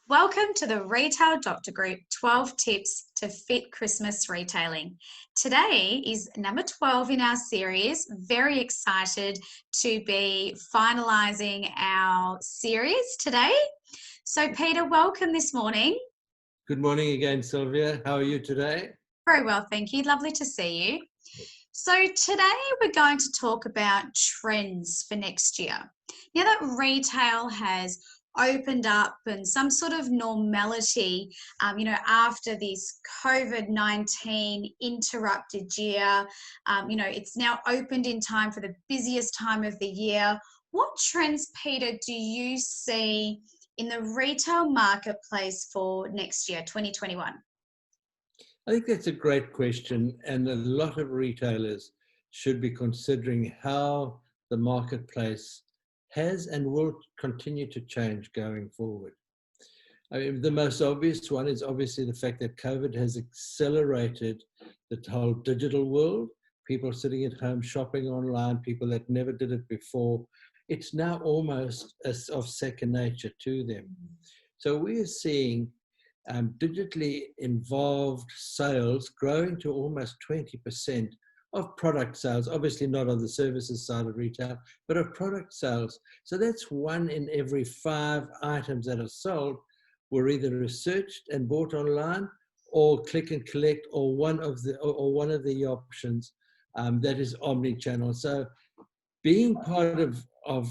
Welcome to the Retail Doctor Group 12 Tips to Fit Christmas Retailing. Today is number 12 in our series. Very excited to be finalising our series today. So Peter, welcome this morning. Good morning again, Sylvia. How are you today? Very well, thank you. Lovely to see you. So today we're going to talk about trends for next year. Now that retail has opened up and some sort of normality, after this COVID-19 interrupted year, it's now opened in time for the busiest time of the year. What trends, Peter, do you see in the retail marketplace for next year, 2021? I think that's a great question, and a lot of retailers should be considering how the marketplace has and will continue to change going forward. I mean, the most obvious one is obviously the fact that COVID has accelerated the whole digital world. People sitting at home shopping online, people that never did it before. It's now almost of second nature to them. So we are seeing digitally involved sales growing to almost 20% of product sales, obviously not on the services side of retail, but of product sales. So that's 1 in every 5 items that are sold were either researched and bought online, or click and collect, or one of the options that is omni-channel. So being part of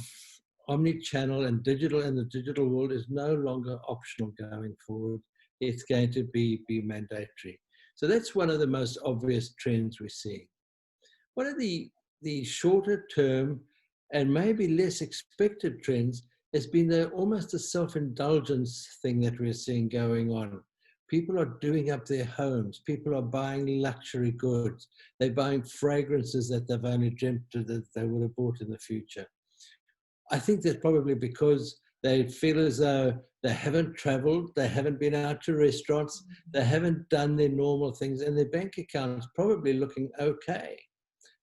omni-channel and digital in the digital world is no longer optional going forward. It's going to be mandatory. So that's one of the most obvious trends we're seeing. One of the shorter term and maybe less expected trends has been almost a self-indulgence thing that we're seeing going on. People are doing up their homes. People are buying luxury goods. They're buying fragrances that they've only dreamt that they would have bought in the future. I think that's probably because they feel as though they haven't traveled, they haven't been out to restaurants, they haven't done their normal things, and their bank account's probably looking okay.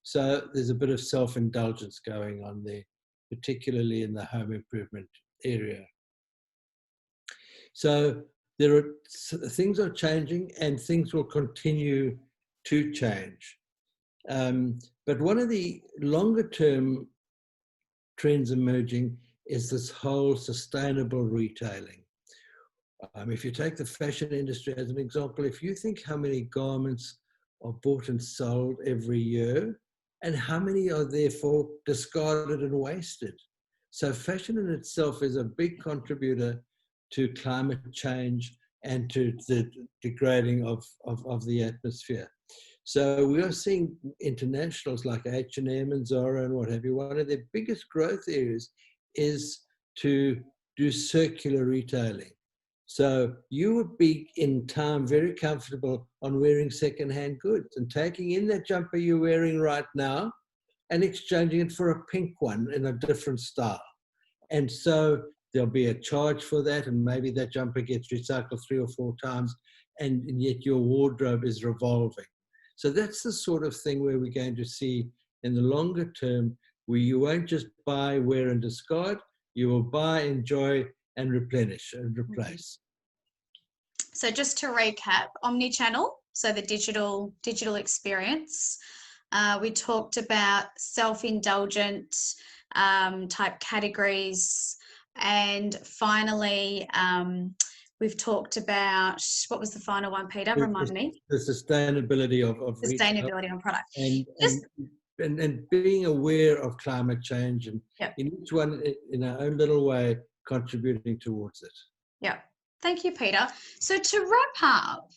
So there's a bit of self-indulgence going on there, particularly in the home improvement area. So things are changing, and things will continue to change. But one of the longer-term trends emerging is this whole sustainable retailing. If you take the fashion industry as an example, if you think how many garments are bought and sold every year, and how many are therefore discarded and wasted. So fashion in itself is a big contributor to climate change and to the degrading of the atmosphere. So we are seeing internationals like H&M and Zara and what have you. One of their biggest growth areas is to do circular retailing. So you would be in time very comfortable on wearing secondhand goods and taking in that jumper you're wearing right now and exchanging it for a pink one in a different style. And so there'll be a charge for that, and maybe that jumper gets recycled 3 or 4 times, and yet your wardrobe is revolving. So that's the sort of thing where we're going to see in the longer term, where you won't just buy, wear, and discard. You will buy, enjoy, and replenish and replace. So just to recap, omni-channel, so the digital experience. We talked about self-indulgent type categories, and finally we've talked about, what was the final one, Peter? Remind me. The sustainability of sustainability on product. And being aware of climate change, and in each one in our own little way contributing towards it. Yeah. Thank you, Peter. So to wrap up,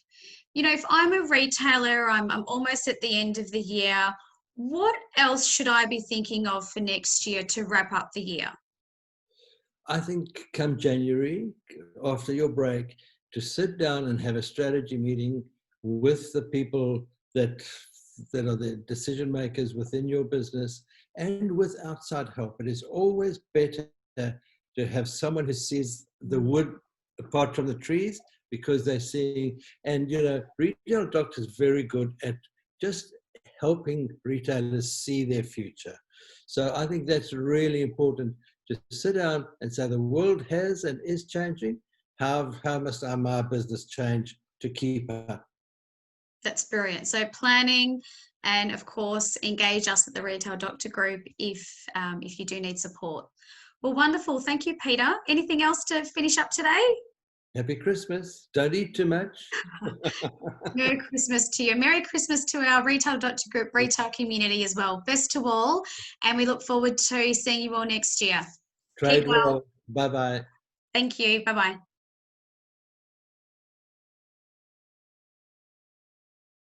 if I'm a retailer, I'm almost at the end of the year, what else should I be thinking of for next year to wrap up the year? I think come January, after your break, to sit down and have a strategy meeting with the people that are the decision makers within your business, and with outside help. It is always better to have someone who sees the wood apart from the trees, because they're seeing, and retail doctors very good at just helping retailers see their future. So I think that's really important, to sit down and say the world has and is changing. how must my business change to keep up? That's brilliant. So planning, and of course, engage us at the Retail Doctor Group if you do need support. Well, wonderful. Thank you, Peter. Anything else to finish up today? Happy Christmas. Don't eat too much. Merry Christmas to you. Merry Christmas to our Retail Doctor Group retail community as well. Best to all, and we look forward to seeing you all next year. Trade Keep well. well. Bye-bye. Thank you. Bye-bye.